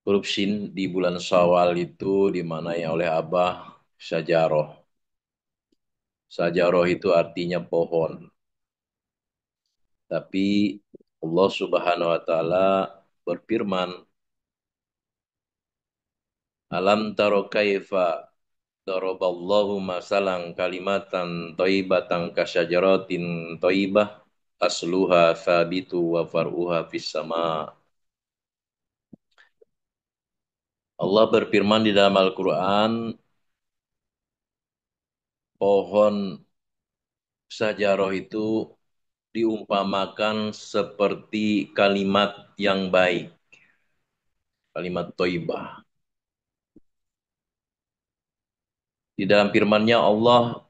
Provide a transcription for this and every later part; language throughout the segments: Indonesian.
Huruf Shin di bulan Syawal itu dimanai oleh Abah Syajaroh. Syajaroh itu artinya pohon. Tapi Allah Subhanahu wa taala berfirman, "Alam taro kaifa daraballahu masalan kalimatan thayyibatan kasyajaratin thayyibah asluha thabitu wa far'uha fis sama." Allah berfirman di dalam Al-Qur'an, pohon sajaroh itu diumpamakan seperti kalimat yang baik, kalimat thayyibah. Di dalam firman-Nya Allah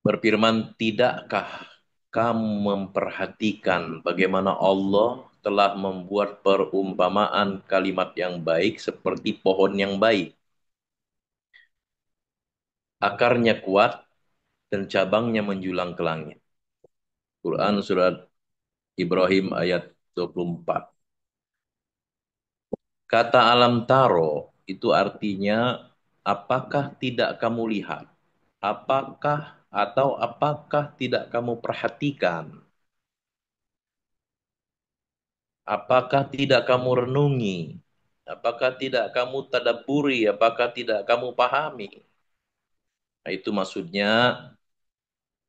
berfirman, tidakkah kamu memperhatikan bagaimana Allah telah membuat perumpamaan kalimat yang baik seperti pohon yang baik. Akarnya kuat dan cabangnya menjulang ke langit. Quran Surat Ibrahim ayat 24. Kata alam taro itu artinya apakah tidak kamu lihat? Apakah tidak kamu perhatikan? Apakah tidak kamu renungi? Apakah tidak kamu tadabburi? Apakah tidak kamu pahami? Nah, itu maksudnya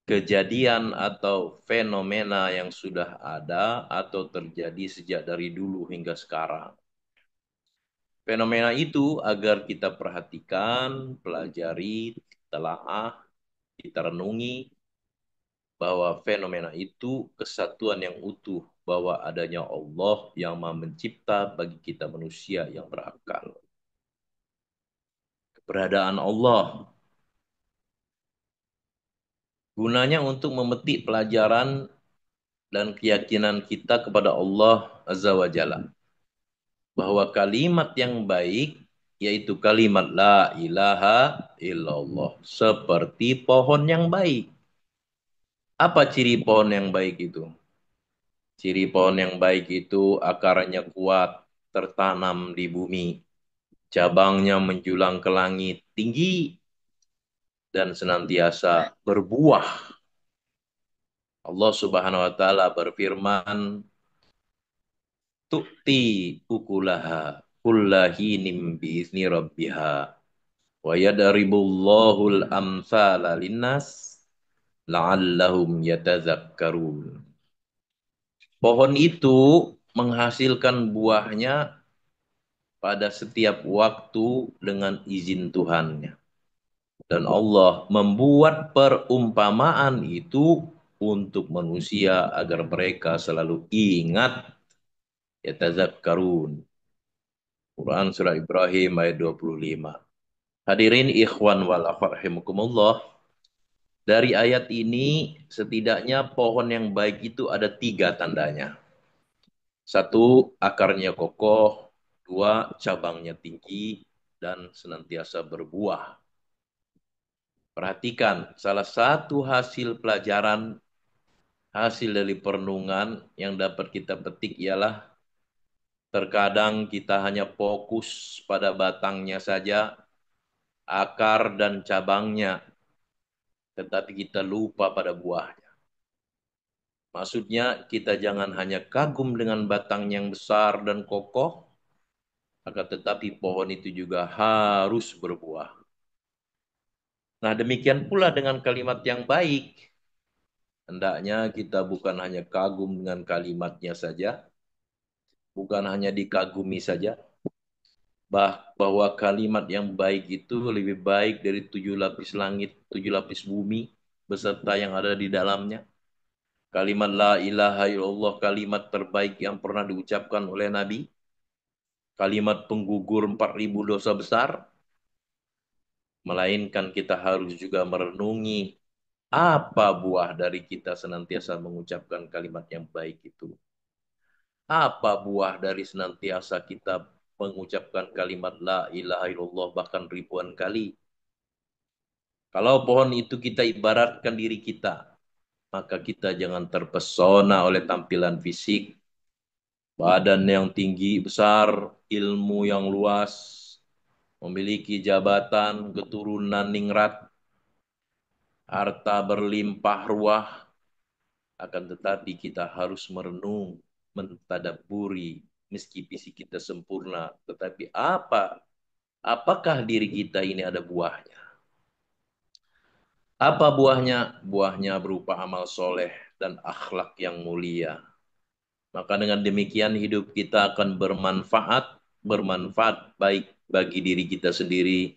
kejadian atau fenomena yang sudah ada atau terjadi sejak dari dulu hingga sekarang. Fenomena itu agar kita perhatikan, pelajari, telaah, kita renungi bahwa fenomena itu kesatuan yang utuh, bahwa adanya Allah yang Maha Mencipta bagi kita manusia yang berakal. Keberadaan Allah gunanya untuk memetik pelajaran dan keyakinan kita kepada Allah Azza wa Jalla. Bahwa kalimat yang baik yaitu kalimat la ilaha illallah. Seperti pohon yang baik. Apa ciri pohon yang baik itu? Ciri pohon yang baik itu akarnya kuat, tertanam di bumi. Cabangnya menjulang ke langit tinggi dan senantiasa berbuah. Allah Subhanahu wa taala berfirman, "Tu'ti ukulaha kullahinim biizni rabbiha wa yadribullahul amsala linnas la'allahum yatazakkarun." Pohon itu menghasilkan buahnya pada setiap waktu dengan izin Tuhannya. Dan Allah membuat perumpamaan itu untuk manusia agar mereka selalu ingat yatazakkarun. Quran Surah Ibrahim ayat 25. Hadirin ikhwan wal akhwat rahimakumullah. Dari ayat ini setidaknya pohon yang baik itu ada tiga tandanya. Satu, akarnya kokoh. Dua, cabangnya tinggi dan senantiasa berbuah. Perhatikan, salah satu hasil pelajaran, hasil dari perenungan yang dapat kita petik ialah terkadang kita hanya fokus pada batangnya saja, akar dan cabangnya, tetapi kita lupa pada buahnya. Maksudnya kita jangan hanya kagum dengan batang yang besar dan kokoh, akan tetapi pohon itu juga harus berbuah. Nah, demikian pula dengan kalimat yang baik. Hendaknya kita bukan hanya kagum dengan kalimatnya saja, bukan hanya dikagumi saja, bahwa kalimat yang baik itu lebih baik dari 7 lapis langit, 7 lapis bumi, beserta yang ada di dalamnya. Kalimat la ilaha illallah, kalimat terbaik yang pernah diucapkan oleh Nabi. Kalimat penggugur 4.000 dosa besar. Melainkan kita harus juga merenungi apa buah dari kita senantiasa mengucapkan kalimat yang baik itu. Apa buah dari senantiasa kita mengucapkan kalimat la ilaha illallah bahkan ribuan kali. Kalau pohon itu kita ibaratkan diri kita, maka kita jangan terpesona oleh tampilan fisik, badan yang tinggi besar, ilmu yang luas, memiliki jabatan, keturunan ningrat, harta berlimpah ruah, akan tetapi kita harus merenung, mentadaburi, meski fisik kita sempurna, tetapi apakah diri kita ini ada buahnya? Apa buahnya? Buahnya berupa amal soleh dan akhlak yang mulia. Maka dengan demikian hidup kita akan bermanfaat baik bagi diri kita sendiri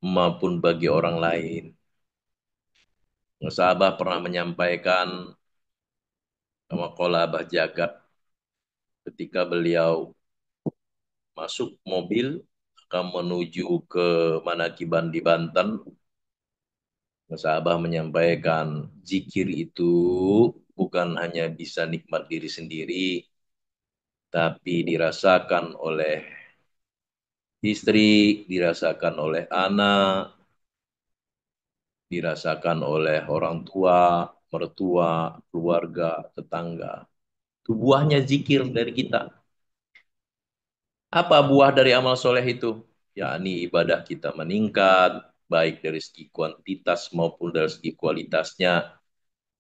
maupun bagi orang lain. Sahabat pernah menyampaikan sama Kola Abah Jagat ketika beliau masuk mobil akan menuju ke Manakiban di Banten. Sahabat menyampaikan zikir itu bukan hanya bisa nikmat diri sendiri, tapi dirasakan oleh istri, dirasakan oleh anak, dirasakan oleh orang tua, mertua, keluarga, tetangga. Itu buahnya zikir dari kita. Apa buah dari amal soleh itu? Yakni ibadah kita meningkat, baik dari segi kuantitas maupun dari segi kualitasnya.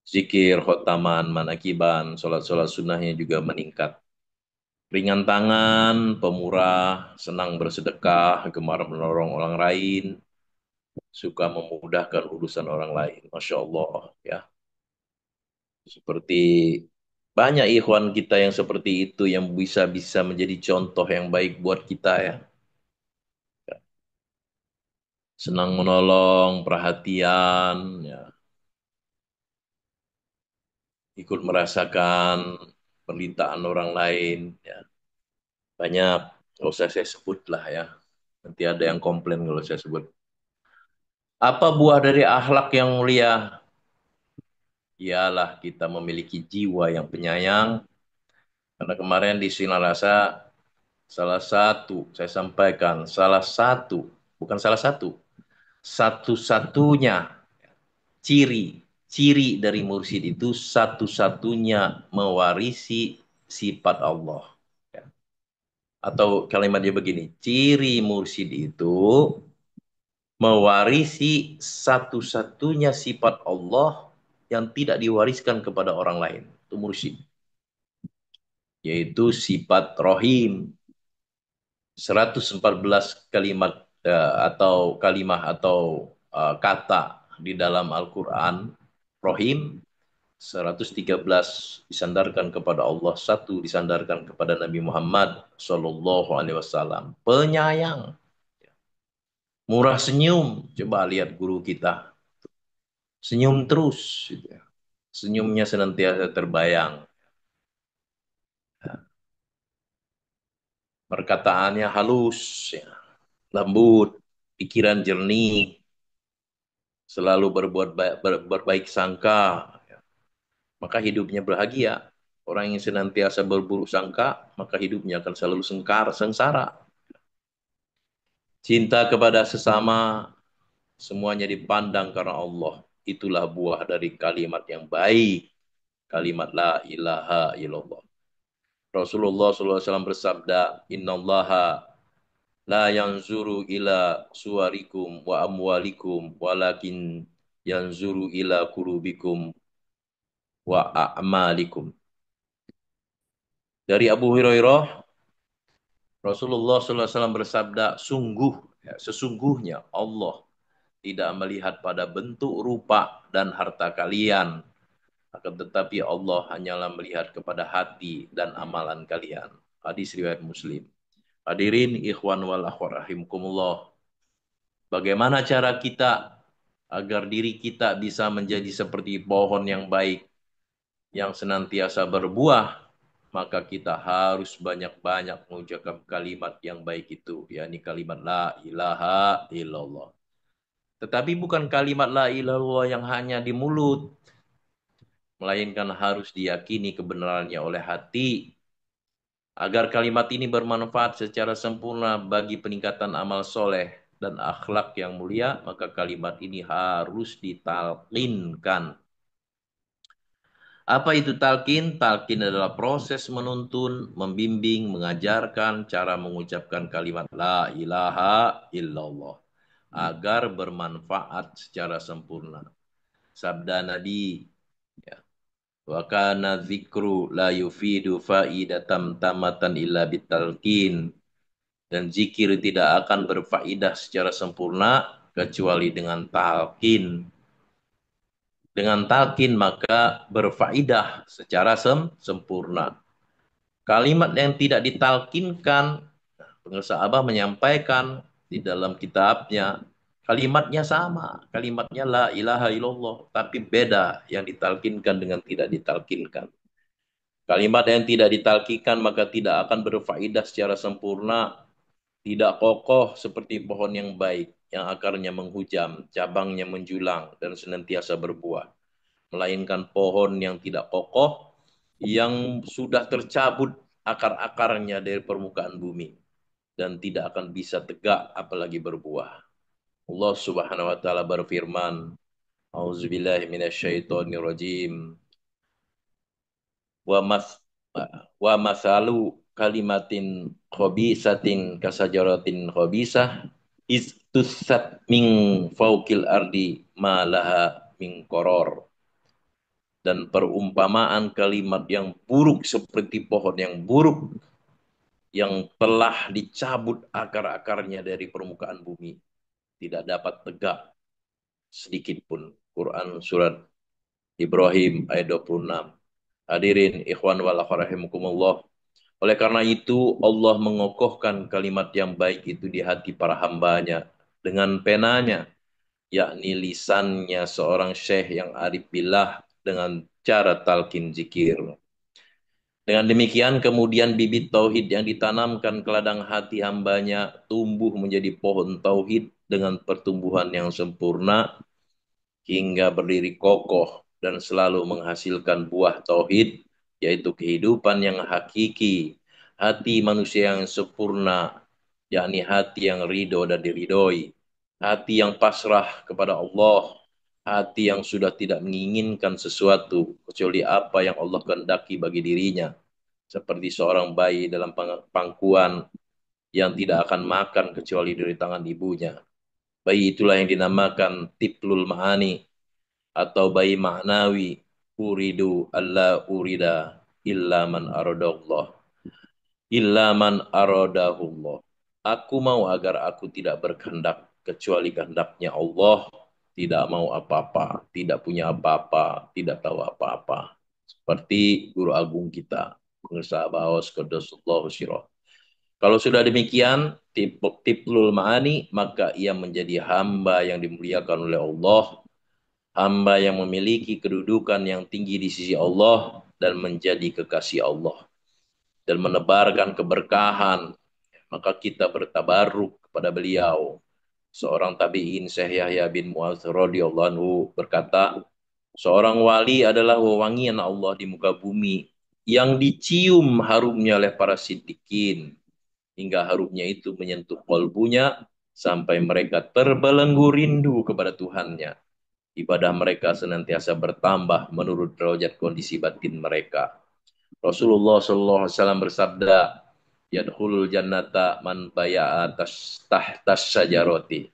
Zikir, khotaman, manakiban, sholat-sholat sunnahnya juga meningkat. Ringan tangan, pemurah, senang bersedekah, gemar menolong orang lain, suka memudahkan urusan orang lain. Masya Allah, ya. Seperti banyak ikhwan kita yang seperti itu yang bisa menjadi contoh yang baik buat kita ya. Senang menolong, perhatian, ya. Ikut merasakan penderitaan orang lain, ya. Banyak, nggak usah saya sebut lah ya. Nanti ada yang komplain kalau saya sebut. Apa buah dari akhlak yang mulia? Ialah kita memiliki jiwa yang penyayang. Karena kemarin di Sinarasa salah satu, saya sampaikan, bukan salah satu, satu-satunya ciri dari mursyid itu satu-satunya mewarisi sifat Allah. Ya. Atau kalimatnya begini, ciri mursyid itu mewarisi satu-satunya sifat Allah yang tidak diwariskan kepada orang lain. Itu mursyid. Yaitu sifat rohim. 114 kalimat atau kalimah atau kata di dalam Al-Quran Rohim, 113 disandarkan kepada Allah, satu disandarkan kepada Nabi Muhammad Sallallahu Alaihi Wasallam. Penyayang, murah senyum. Coba lihat guru kita, senyum terus, gitu ya. Senyumnya senantiasa terbayang, perkataannya halus, ya, lembut, pikiran jernih, selalu berbaik sangka, maka hidupnya bahagia. Orang yang senantiasa berburuk sangka, maka hidupnya akan selalu sengsara. Cinta kepada sesama, semuanya dipandang karena Allah. Itulah buah dari kalimat yang baik. Kalimat la ilaha illallah. Rasulullah SAW bersabda, Innallaha la yanzuru ila suwarikum wa amwalikum, walakin yanzuru ila kulubikum wa a'malikum. Dari Abu Hurairah, Rasulullah SAW bersabda, sesungguhnya Allah tidak melihat pada bentuk rupa dan harta kalian, akan tetapi Allah hanyalah melihat kepada hati dan amalan kalian. Hadis riwayat Muslim. Hadirin ikhwan wal akhwat rahimakumullah. Bagaimana cara kita agar diri kita bisa menjadi seperti pohon yang baik yang senantiasa berbuah, maka kita harus banyak-banyak mengucapkan kalimat yang baik itu, yakni kalimat la ilaha illallah. Tetapi bukan kalimat la ilaha illallah yang hanya di mulut, melainkan harus diyakini kebenarannya oleh hati. Agar kalimat ini bermanfaat secara sempurna bagi peningkatan amal soleh dan akhlak yang mulia, maka kalimat ini harus ditalqinkan. Apa itu talqin? Talqin adalah proses menuntun, membimbing, mengajarkan cara mengucapkan kalimat la ilaha illallah agar bermanfaat secara sempurna. Sabda Nabi, ya, wa kana dzikru la yufidu faidatam tamatan illa bitalqin. Dan zikir tidak akan berfaedah secara sempurna kecuali dengan talqin. Dengan talqin maka berfaedah secara sempurna. Kalimat yang tidak ditalkinkan, pengusaha Abah menyampaikan di dalam kitabnya, kalimatnya sama, kalimatnya la ilaha illallah, tapi beda yang ditalkinkan dengan tidak ditalkinkan. Kalimat yang tidak ditalkinkan maka tidak akan berfaedah secara sempurna, tidak kokoh seperti pohon yang baik, yang akarnya menghujam, cabangnya menjulang, dan senantiasa berbuah. Melainkan pohon yang tidak kokoh, yang sudah tercabut akar-akarnya dari permukaan bumi, dan tidak akan bisa tegak apalagi berbuah. Allah Subhanahu wa taala berfirman, Auzubillahi minasyaitonirrajim. Wa mas wa masalu kalimatin khobisatin kasajaratin khobisah istusat min faukil ardi malaha min koror. Dan perumpamaan kalimat yang buruk seperti pohon yang buruk yang telah dicabut akar-akarnya dari permukaan bumi, tidak dapat tegak sedikit pun. Quran surat Ibrahim ayat 26. Hadirin ikhwan wal akhwat rahimakumullah. Oleh karena itu Allah mengokohkan kalimat yang baik itu di hati para hambanya dengan penanya, yakni lisannya seorang syekh yang arif billah dengan cara talqin zikir. Dengan demikian kemudian bibit tauhid yang ditanamkan ke ladang hati hambanya tumbuh menjadi pohon tauhid dengan pertumbuhan yang sempurna hingga berdiri kokoh dan selalu menghasilkan buah tauhid, yaitu kehidupan yang hakiki, hati manusia yang sempurna, yakni hati yang ridho dan diridhoi, hati yang pasrah kepada Allah, hati yang sudah tidak menginginkan sesuatu kecuali apa yang Allah kehendaki bagi dirinya, seperti seorang bayi dalam pangkuan yang tidak akan makan kecuali dari tangan ibunya. Bayi itulah yang dinamakan tiplul ma'ani atau bayi maknawi, uridu alla urida illa man aradallah, illa man aradahullah. Aku mau agar aku tidak berkehendak kecuali kehendaknya Allah, tidak mau apa-apa, tidak punya apa-apa, tidak tahu apa-apa. Seperti guru agung kita, Pengusaha Baos Qaddasullahu Sirah. Kalau sudah demikian, tiplul ma'ani, maka ia menjadi hamba yang dimuliakan oleh Allah, hamba yang memiliki kedudukan yang tinggi di sisi Allah dan menjadi kekasih Allah dan menebarkan keberkahan. Maka kita bertabaruk kepada beliau. Seorang tabi'in Syekh Yahya bin Mu'adz radhiyallahu anhu berkata, seorang wali adalah wewangian Allah di muka bumi yang dicium harumnya oleh para siddiqin hingga harumnya itu menyentuh kalbunya sampai mereka terbelenggu rindu kepada Tuhannya. Ibadah mereka senantiasa bertambah menurut derajat kondisi batin mereka. Rasulullah SAW bersabda, Yadkhulul jannata man baya'a tahtas sajaroti.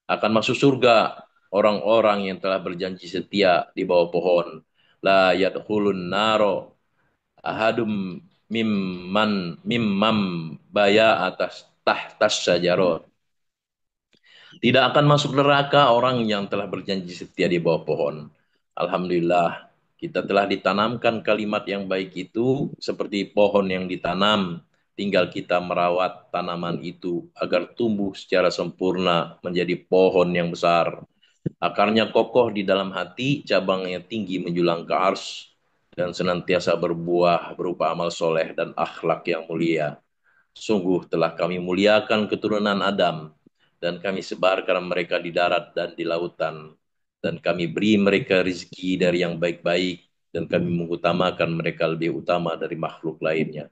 Akan masuk surga orang-orang yang telah berjanji setia di bawah pohon. La yadkhulun naro ahadum mimman baya'a tahtas sajarot. Tidak akan masuk neraka orang yang telah berjanji setia di bawah pohon. Alhamdulillah, kita telah ditanamkan kalimat yang baik itu seperti pohon yang ditanam. Tinggal kita merawat tanaman itu agar tumbuh secara sempurna menjadi pohon yang besar. Akarnya kokoh di dalam hati, cabangnya tinggi menjulang ke ars, dan senantiasa berbuah berupa amal soleh dan akhlak yang mulia. Sungguh telah kami muliakan keturunan Adam, dan kami sebarkan mereka di darat dan di lautan, dan kami beri mereka rezeki dari yang baik-baik, dan kami mengutamakan mereka lebih utama dari makhluk lainnya.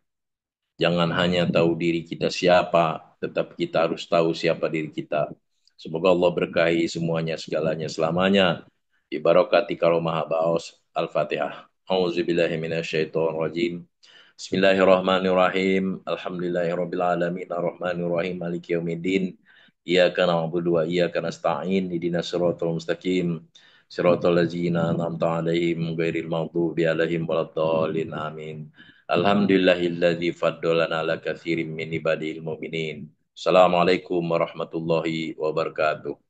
Jangan hanya tahu diri kita siapa, tetapi kita harus tahu siapa diri kita. Semoga Allah berkahi semuanya segalanya selamanya. Ibarakati karomah baos. Al-Fatihah. A'udzubillahi minasyaitonirrajim. Bismillahirrahmanirrahim. Alhamdulillahirabbil alamin arrahmanirrahim maliki yaumiddin. Iyyaka na'budu wa iyyaka nasta'in. Ihdinas siratal mustaqim. Siratal ladzina an'amta 'alaihim ghairil maghdubi 'alaihim waladdallin. Amin. Alhamdulillahilladzi faddalana ala katsirin min ibadil mu'minin. Assalamualaikum warahmatullahi wabarakatuh.